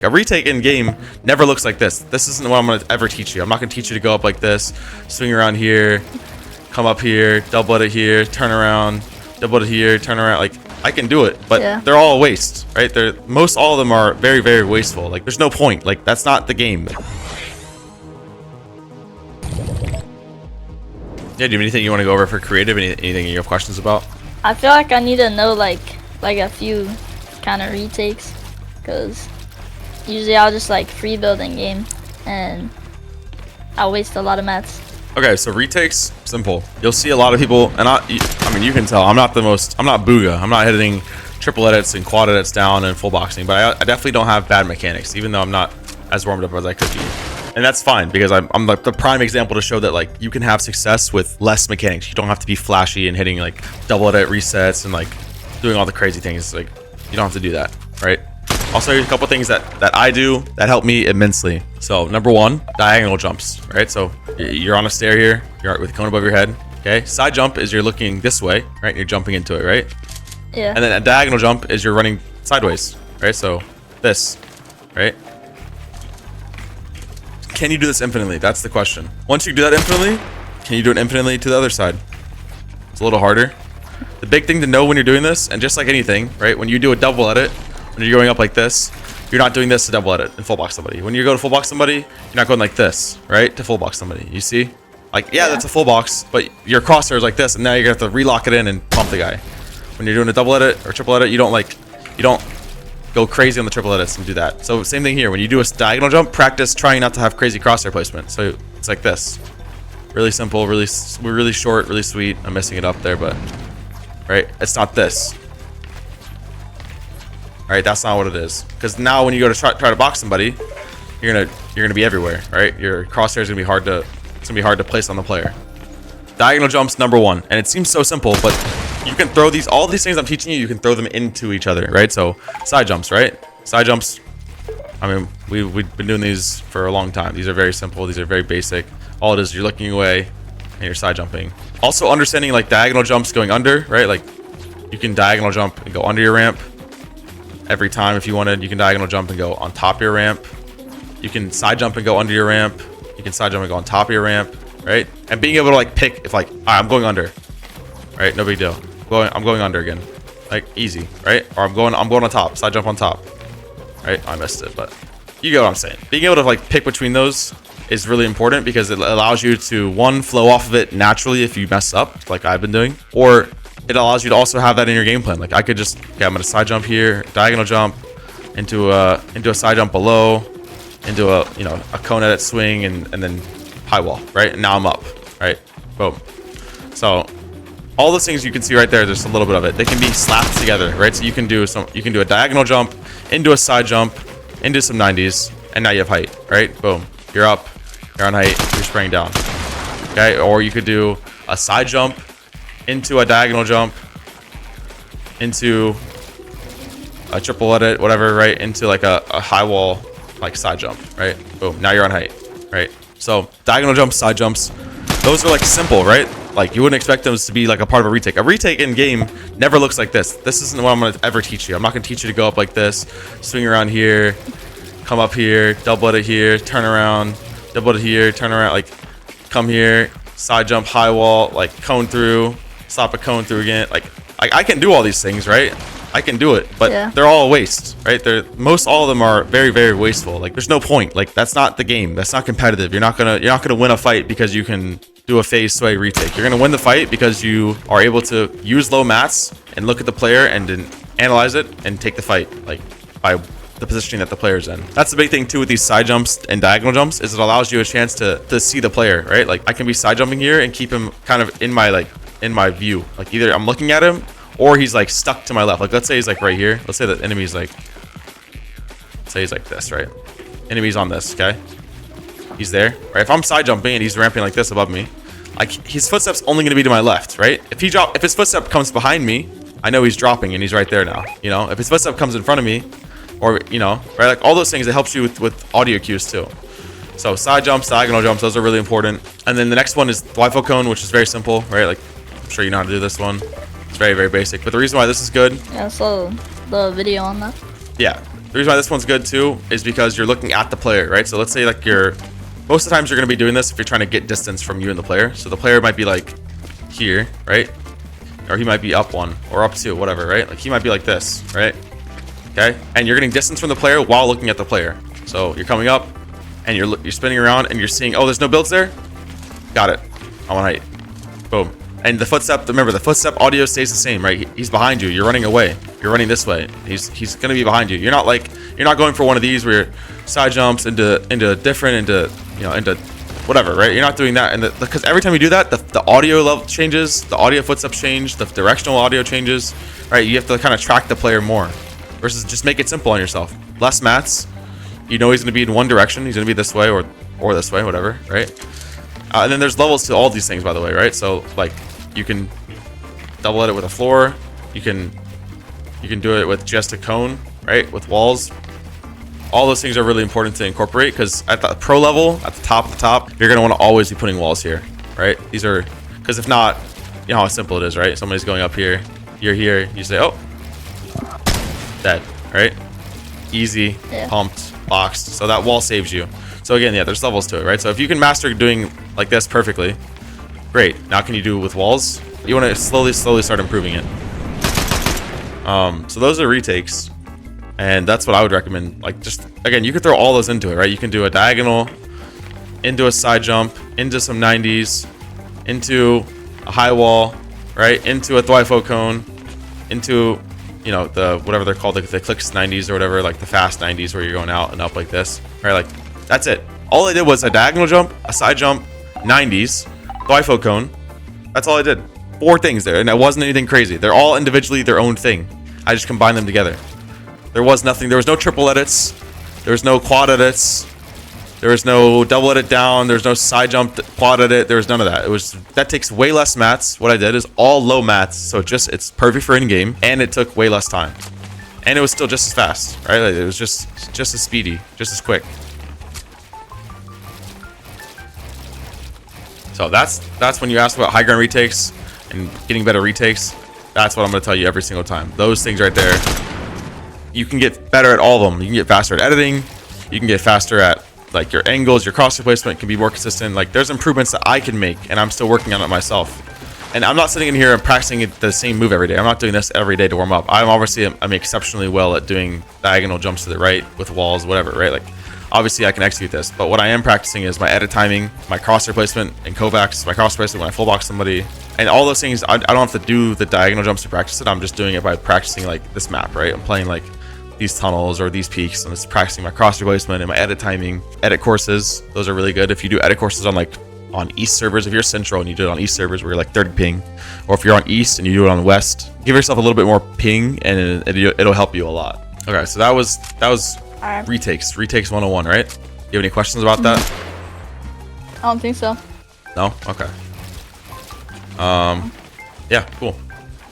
A retake in game never looks like this. This isn't what I'm going to ever teach you. I'm not going to teach you to go up like this, swing around here, come up here, double it here, turn around, double it here, turn around. Like, I can do it, but they're all a waste, right? Most all of them are very, very wasteful. Like, there's no point. Like, that's not the game. Yeah, do you have anything you want to go over for creative? Anything you have questions about? I feel like I need to know like a few kind of retakes, because usually I'll just like free build in game and I'll waste a lot of mats. Okay, so retakes, simple. You'll see a lot of people, and I mean, you can tell I'm not Booga. I'm not hitting triple edits and quad edits down and full boxing, but I definitely don't have bad mechanics, even though I'm not as warmed up as I could be. And that's fine, because I'm like the prime example to show that like you can have success with less mechanics. You don't have to be flashy and hitting like double edit resets and like doing all the crazy things. Like, you don't have to do that, right? I'll show you a couple things that I do that help me immensely. So number one, diagonal jumps, right? So you're on a stair here, you're with a cone above your head, okay? Side jump is you're looking this way, right? You're jumping into it, right? Yeah. And then a diagonal jump is you're running sideways, right? So this, right? Can you do this infinitely? That's the question. Once you do that infinitely, can you do it infinitely to the other side? It's a little harder. The big thing to know when you're doing this, and just like anything, right? When you do a double edit, when you're going up like this, you're not doing this to double edit and full box somebody. When you go to full box somebody, you're not going like this, right? To full box somebody. You see? Like, yeah, that's a full box, but your crosshair is like this, and now you're gonna have to relock it in and pump the guy. When you're doing a double edit or triple edit, you don't go crazy on the triple edits and do that. So same thing here. When you do a diagonal jump, practice trying not to have crazy crosshair placement. So it's like this. Really simple, really short, really sweet. I'm messing it up there, but right? It's not this. All right, that's not what it is. Because now when you go to try to box somebody, you're gonna be everywhere, right? Your crosshair is gonna be hard to place on the player. Diagonal jumps, number one, and it seems so simple, but you can throw all these things I'm teaching you. You can throw them into each other, right? So side jumps, right? Side jumps. I mean, we've been doing these for a long time. These are very simple. These are very basic. All it is, you're looking away and you're side jumping. Also understanding like diagonal jumps going under, right? Like you can diagonal jump and go under your ramp. Every time if you wanted, you can diagonal jump and go on top of your ramp. You can side jump and go under your ramp. You can side jump and go on top of your ramp, right? And being able to like pick if like, all right, I'm going under, right? No big deal. I'm going under again, like easy, right? Or I'm going on top, side jump on top, right? I missed it, but you get what I'm saying. Being able to like pick between those is really important because it allows you to one, flow off of it naturally if you mess up like I've been doing, or it allows you to also have that in your game plan. Like I could just, okay, I'm gonna side jump here, diagonal jump into a side jump below, into a cone edit swing, and then high wall, right? And now I'm up, right? Boom. So all those things you can see right there, there's a little bit of it. They can be slapped together, right? So you can do a diagonal jump into a side jump, into some 90s, and now you have height, right? Boom. You're up, you're on height, you're spraying down. Okay, or you could do a side jump into a diagonal jump, into a triple edit, whatever, right? Into like a high wall, like side jump, right? Boom. Now you're on height, right? So diagonal jumps, side jumps, those are like simple, right? Like you wouldn't expect those to be like a part of a retake. A retake in game never looks like this. This isn't what I'm going to ever teach you. I'm not going to teach you to go up like this, swing around here, come up here, double edit here, turn around, double edit here, turn around, like come here, side jump, high wall, like cone through, slap a cone through again. Like I can do all these things, right? I can do it, but they're all a waste, right? Most all of them are very, very wasteful. Like there's no point. Like that's not the game. That's not competitive. You're not gonna win a fight because you can do a phase sway retake. You're gonna win the fight because you are able to use low mats and look at the player and then analyze it and take the fight, like by the positioning that the player's in. That's the big thing too with these side jumps and diagonal jumps, is it allows you a chance to see the player, right? Like I can be side jumping here and keep him kind of in my view. Like either I'm looking at him or he's like stuck to my left. Like let's say he's like right here. Let's say the enemy's like, say he's like this, right? Enemy's on this, okay? He's there, right? If I'm side jumping and he's ramping like this above me, like his footstep's only gonna be to my left, right? If his footstep comes behind me, I know he's dropping and he's right there now. You know, if his footstep comes in front of me, or right, like all those things, it helps you with audio cues too. So side jumps, diagonal jumps, those are really important. And then the next one is the Wi-Fi cone, which is very simple, right? Like I'm sure you know how to do this one. It's very, very basic. But the reason why this is good, Yeah, I saw the video on that. yeah, The reason why this one's good too is because you're looking at the player, right? So let's say like most of the times you're going to be doing this if you're trying to get distance from you and the player. So the player might be like here, right? Or he might be up 1 or up 2, whatever, right? Like he might be like this, right? Okay, and you're getting distance from the player while looking at the player. So you're coming up and you're spinning around and you're seeing, oh, there's no builds there. Got it. I'm on height. Boom. And the footstep, remember, the footstep audio stays the same, right? He's behind you. You're running away. You're running this way. He's gonna be behind you. You're not going for one of these where side jumps into whatever, right? You're not doing that, and because every time you do that, the audio level changes, the audio footsteps change, the directional audio changes, right? You have to kind of track the player more, versus just make it simple on yourself. Less mats. You know he's gonna be in one direction. He's gonna be this way or this way, whatever, right? And then there's levels to all these things, by the way, right? So like you can double edit with a floor. You can do it with just a cone, right? With walls. All those things are really important to incorporate because at the pro level, at the top, you're gonna want to always be putting walls here, right? These are, because if not, you know how simple it is, right? Somebody's going up here, you're here, you say, oh, dead, right? Easy, yeah. Pumped, boxed. So that wall saves you. So again, yeah, there's levels to it, right? So if you can master doing like this perfectly, great. Now can you do it with walls? You want to slowly start improving it. So those are retakes, and that's what I would recommend. Like, just again, you could throw all those into it, right? You can do a diagonal, into a side jump, into some 90s, into a high wall, right? Into a Thwifo cone, into, you know, the whatever they're called, the clicks 90s or whatever, like the fast 90s where you're going out and up like this, right? Like that's it. All I did was a diagonal jump, a side jump, 90s, Thwifo cone. That's all I did. 4 things there, and it wasn't anything crazy. They're all individually their own thing. I just combined them together. There was nothing. There was no triple edits. There was no quad edits. There was no double edit down. There's no side jump quad edit. There was none of that. That takes way less mats. What I did is all low mats, so it's perfect for in game, and it took way less time, and it was still just as fast, right? Like, it was just as speedy, just as quick. So that's when you ask about high ground retakes and getting better retakes. That's what I'm going to tell you every single time. Those things right there. You can get better at all of them. You can get faster at editing. You can get faster at like your angles, your cross placement can be more consistent. Like there's improvements that I can make, and I'm still working on it myself. And I'm not sitting in here and practicing the same move every day. I'm not doing this every day to warm up. I'm exceptionally well at doing diagonal jumps to the right with walls, whatever, right? Like obviously I can execute this, but what I am practicing is my edit timing, my crosshair placement and Kovacs, my cross placement when I full box somebody, and all those things. I don't have to do the diagonal jumps to practice it. I'm just doing it by practicing like this map, right? I'm playing like these tunnels or these peaks, and just practicing my crosshair placement and my edit timing. Edit courses, those are really good. If you do edit courses on East servers, if you're Central and you do it on East servers where you're like 30 ping, or if you're on East and you do it on West, give yourself a little bit more ping, and it'll help you a lot. Okay, so that was retakes 101, right? You have any questions about that? I don't think so. No? Okay. Yeah, cool.